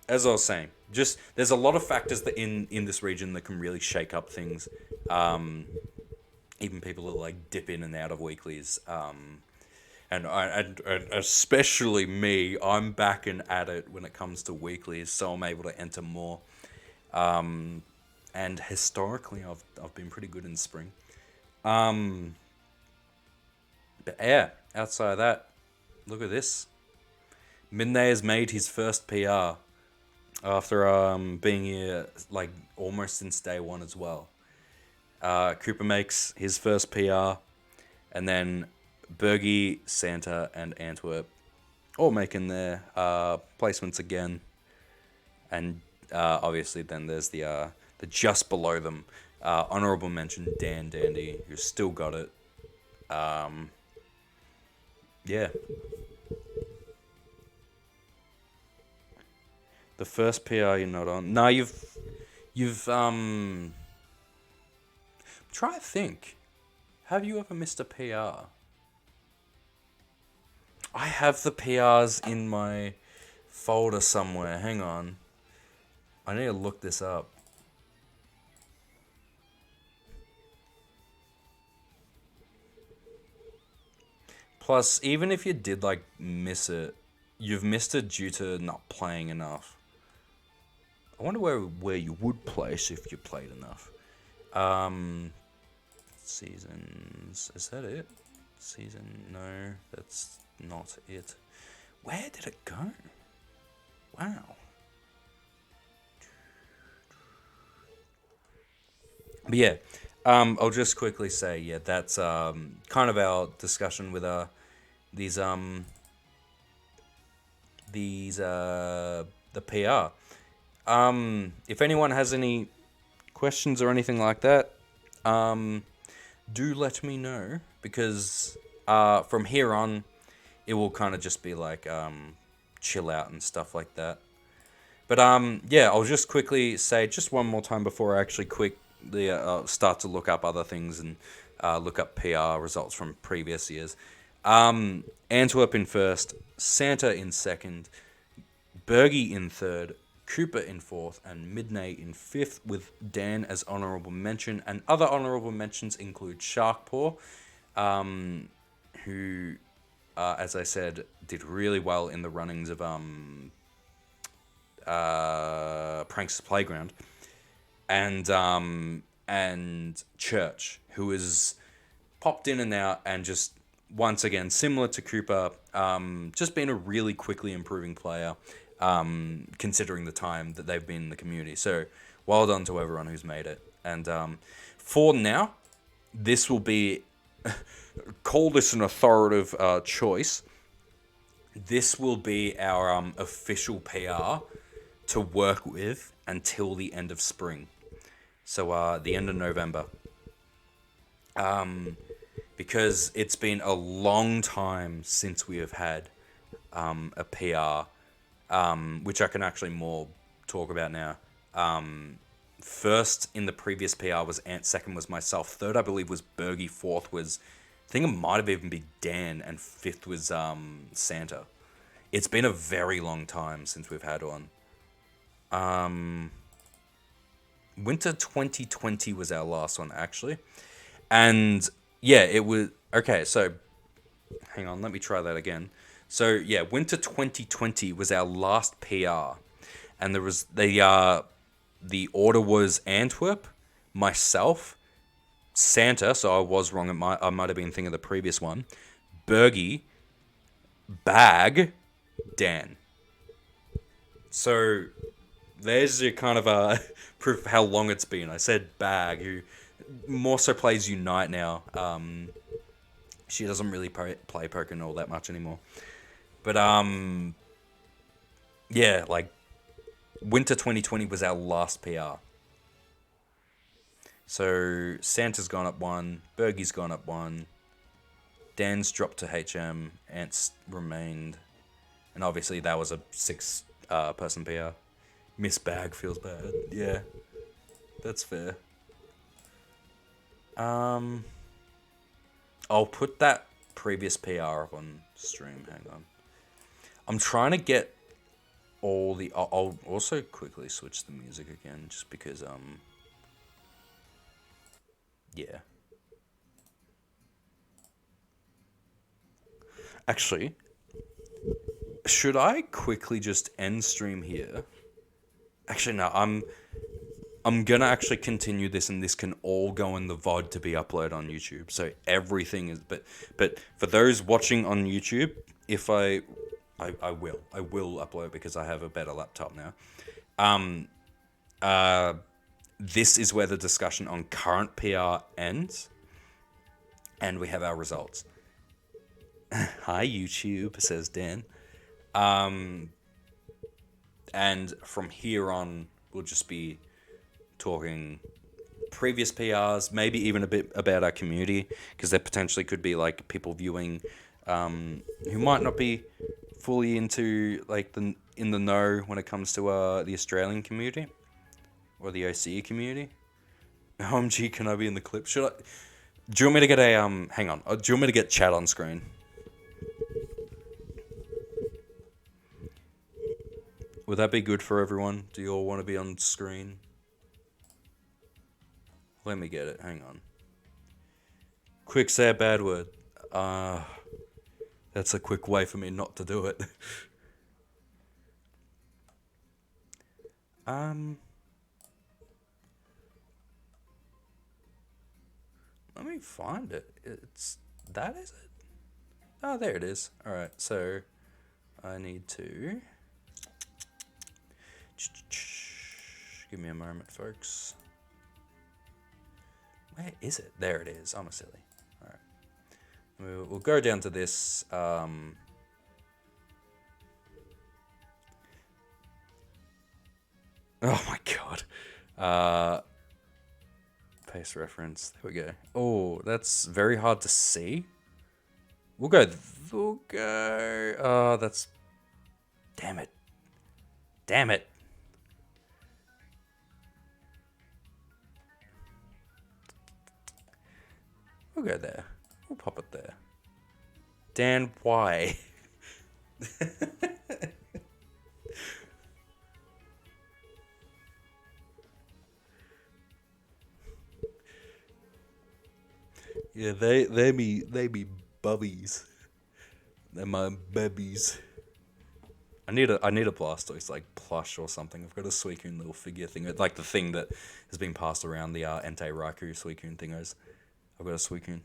as I was saying, just there's a lot of factors that in this region that can really shake up things. Even people that like dip in and out of weeklies. And especially me, I'm back and at it when it comes to weeklies, so I'm able to enter more. And historically, I've been pretty good in spring. But yeah, outside of that, look at this. Midnay has made his first PR after being here like almost since day one as well. Cooper makes his first PR, and then Bergie, Santa, and Antwerp all making their placements again. And obviously then there's the just below them, honorable mention Dan Dandy, who's still got it. Yeah. The first PR you're not on. No, you've try to think. Have you ever missed a PR? I have the PRs in my folder somewhere. Hang on. I need to look this up. Plus, even if you did like miss it, you've missed it due to not playing enough. I wonder where you would place if you played enough. Seasons. Is that it? Season. No, that's not it. Where did it go? Wow. But yeah, I'll just quickly say, yeah, that's kind of our discussion with the PR. If anyone has any questions or anything like that, do let me know, because from here on, it will kind of just be like chill out and stuff like that. But yeah, I'll just quickly say just one more time before I actually start to look up other things and look up PR results from previous years. Antwerp in first, Santa in second, Bergie in third, Cooper in fourth, and Midnay in fifth, with Dan as honourable mention. And other honourable mentions include Sharkpaw, who, as I said, did really well in the runnings of Pranks' Playground, and Church, who has popped in and out and just once again, similar to Cooper, just been a really quickly improving player, considering the time that they've been in the community. So well done to everyone who's made it. And for now, this will be, call this an authoritative choice. This will be our official PR to work with until the end of spring. So the end of November. Because it's been a long time since we have had a PR, which I can actually more talk about now. First in the previous PR was Ant, second was myself, third I believe was Bergie, fourth was, I think it might have even been Dan, and fifth was Santa. It's been a very long time since we've had one. Winter 2020 was our last one, actually. And yeah, it was... Okay, so... Hang on, let me try that again. So, yeah, Winter 2020 was our last PR. And there was the the order was Antwerp, myself, Santa, so I was wrong. I might have been thinking of the previous one. Bergie, Bag, Dan. So there's your kind of proof of how long it's been. I said Bag, who more so plays Unite now. She doesn't really play poker all that much anymore. But yeah, like Winter 2020 was our last PR. So Santa's gone up 1, Bergie's gone up 1, Dan's dropped to HM, Ant's remained, and obviously that was a 6 person PR. Miss Bag feels bad. Yeah, that's fair. I'll put that previous PR up on stream. Hang on. I'm trying to get all the. I'll also quickly switch the music again, just because yeah. Actually, should I quickly just end stream here? Actually, no. I'm gonna actually continue this, and this can all go in the VOD to be uploaded on YouTube. So everything is, but for those watching on YouTube, if I will upload because I have a better laptop now. This is where the discussion on current PR ends, and we have our results. Hi YouTube, says Dan. And from here on, we'll just be talking previous PRs, maybe even a bit about our community, because there potentially could be like people viewing who might not be fully into like in the know when it comes to the Australian community or the OCE community. OMG, can I be in the clip? Should I? Do you want me to get a hang on? Do you want me to get chat on screen? Would that be good for everyone? Do you all want to be on screen? Let me get it. Hang on. Quick, say a bad word. That's a quick way for me not to do it. Let me find it. It's that, is it? Oh, there it is. All right. So I need to give me a moment, folks. Where is it? There it is. I'm a silly. All right. We'll go down to this. Oh my god. Paste reference. There we go. Oh, that's very hard to see. We'll go. Oh, that's. Damn it. Damn it. We'll go there. We'll pop it there. Dan, why? Yeah, they be bubbies. They're my babies. I need a Blastoise like plush or something. I've got a Suicune little figure thing, like the thing that has been passed around, the Entei Raikou Suicune thingos. I've got a Suicune.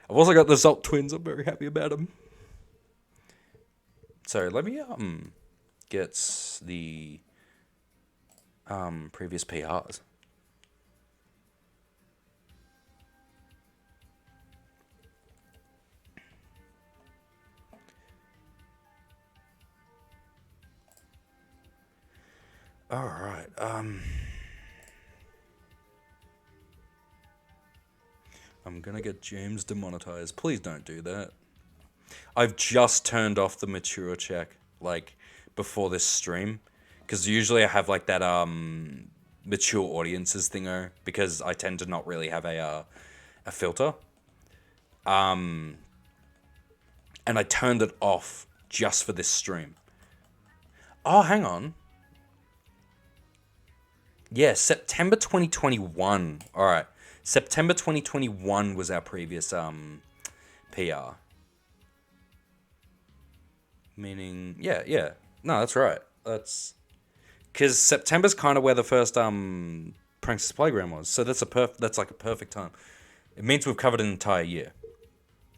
I've also got the Zolt twins. I'm very happy about them. So let me get the previous PRs. All right. I'm gonna get James demonetized. Please don't do that. I've just turned off the mature check, like, before this stream. Because usually I have, like, that, mature audiences thingo. Because I tend to not really have a filter. And I turned it off just for this stream. Oh, hang on. Yeah, September 2021. Alright. September 2021 was our previous PR. Meaning, yeah. No, that's right. Because September's kind of where the first Prankster's Playground was, so that's like a perfect time. It means we've covered an entire year.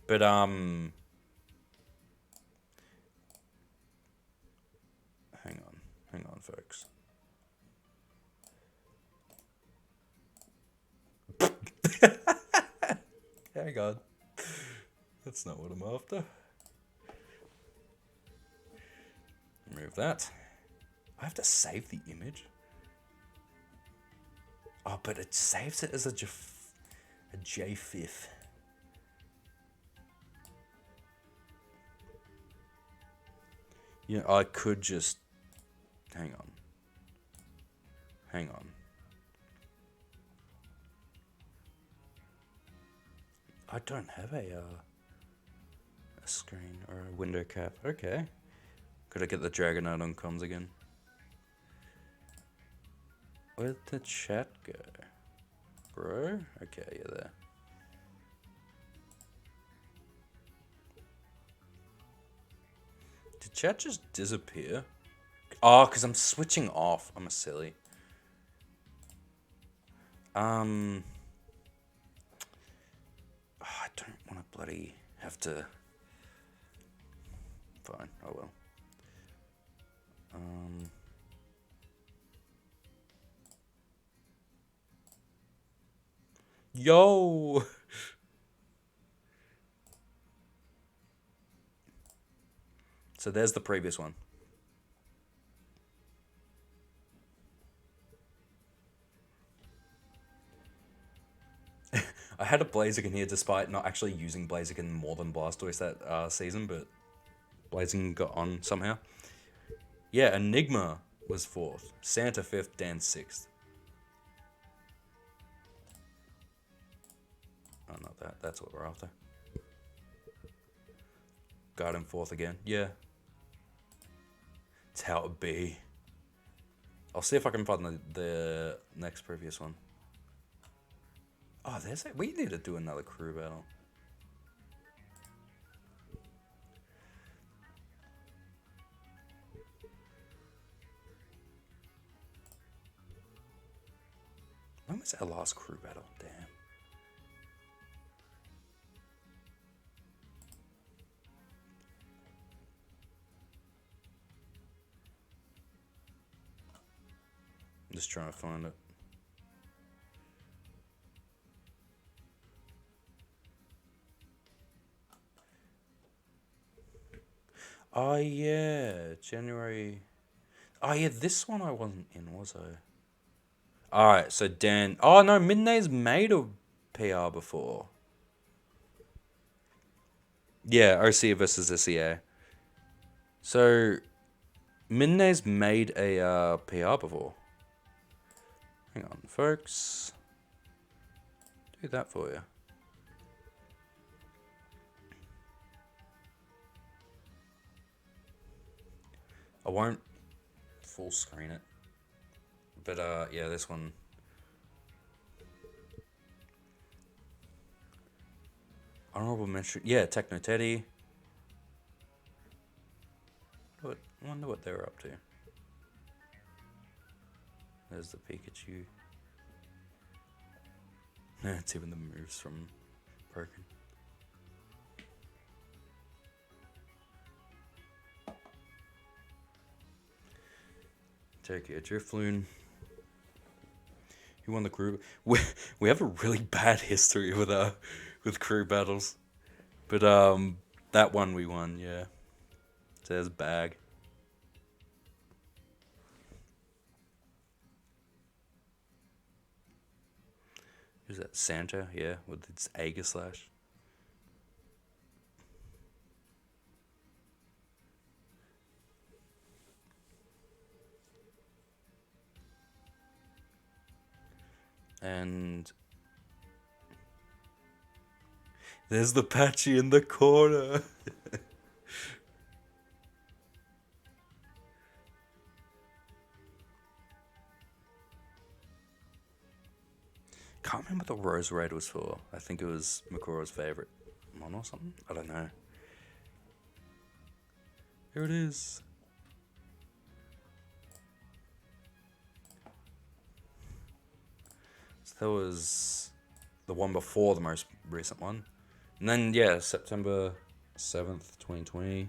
But hang on, folks. Hang on. That's not what I'm after. Remove that. I have to save the image. Oh, but it saves it as a JFIF. Yeah, I could just... Hang on. I don't have a screen or a window cap. Okay. Could I get the Dragonite on comms again? Where'd the chat go? Bro? Okay, you're there. Did chat just disappear? Oh, because I'm switching off. I'm a silly. I don't want to bloody have to... Fine, oh well. Yo! So there's the previous one. I had a Blaziken here despite not actually using Blaziken more than Blastoise that season, but Blaziken got on somehow. Yeah, Enigma was 4th, Santa 5th, Dan 6th. Oh, not that. That's what we're after. Garden 4th again. Yeah. It's how it be. I'll see if I can find the next previous one. Oh, there's it. We need to do another crew battle. When was our last crew battle? Damn. I'm just trying to find it. Oh, yeah. January. Oh, yeah. This one I wasn't in, was I? Alright, so Dan. Oh, no. Midnay's made a PR before. Yeah, OC versus SEA. So, Midnay's made a PR before. Hang on, folks. Do that for you. I won't full screen it. But, yeah, this one. Honorable mention. Yeah, Techno Teddy. I wonder what they're up to. There's the Pikachu. It's even the moves from Broken. Tokyo Drifloon. Who won the crew? We have a really bad history with crew battles, but that one we won. Yeah, says bag. Who's that? Santa? Yeah, with its Aegislash. And there's the Patchy in the corner. Can't remember what the Rose Raid was for. I think it was Makura's favorite one or something. I don't know. Here it is. That was the one before the most recent one. And then, yeah, September 7th, 2020.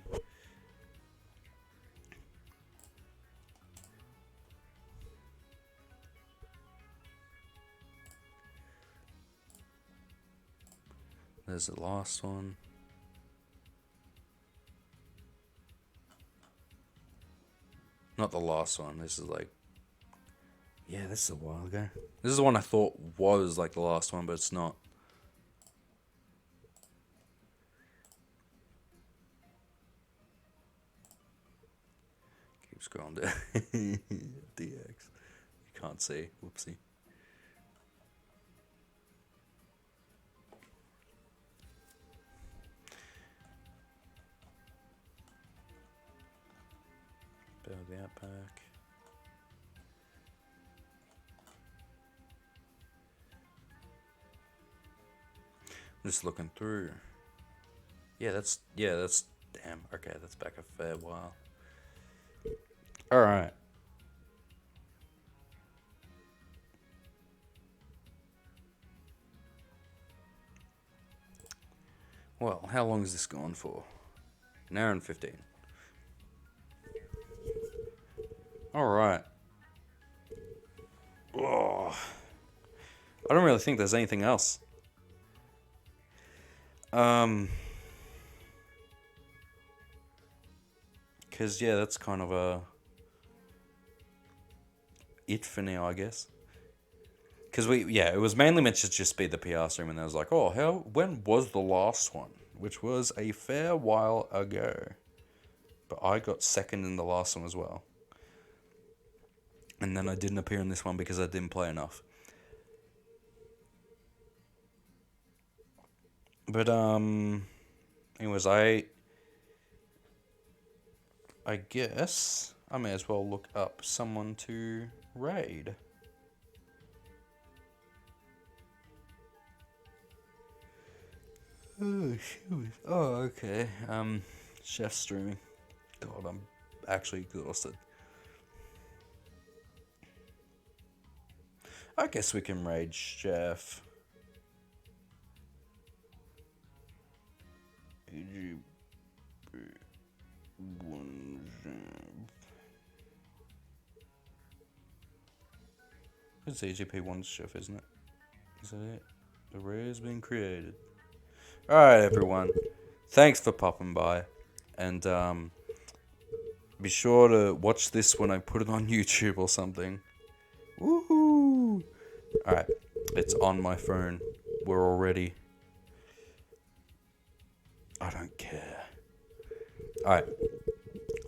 There's the last one. Not the last one. This is like... Yeah, this is a while ago. This is the one I thought was like the last one, but it's not. Keep scrolling down. DX. You can't see. Whoopsie. Battle of the Outback. I'm just looking through. Yeah, that's damn. Okay, that's back a fair while. All right. Well, how long is this going for? An hour and 15. All right. Oh, I don't really think there's anything else. Because, yeah, that's kind of it for now, I guess. Because it was mainly meant to just be the PR stream, and I was like, oh, when was the last one? Which was a fair while ago. But I got second in the last one as well. And then I didn't appear in this one because I didn't play enough. But, anyways, I guess I may as well look up someone to raid. Oh, shoot. Oh, okay. Chef streaming. God, I'm actually exhausted. I guess we can raid Chef. It's AGP1 Chef, isn't it? Is that it? The rare has been created. Alright, everyone. Thanks for popping by. And, be sure to watch this when I put it on YouTube or something. Woohoo! Alright, it's on my phone. We're already... I don't care. Alright.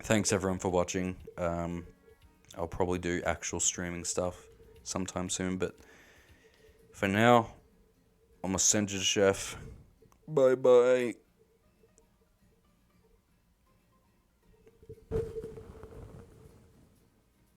Thanks everyone for watching. I'll probably do actual streaming stuff sometime soon, but for now, I'm a Chef. Bye bye.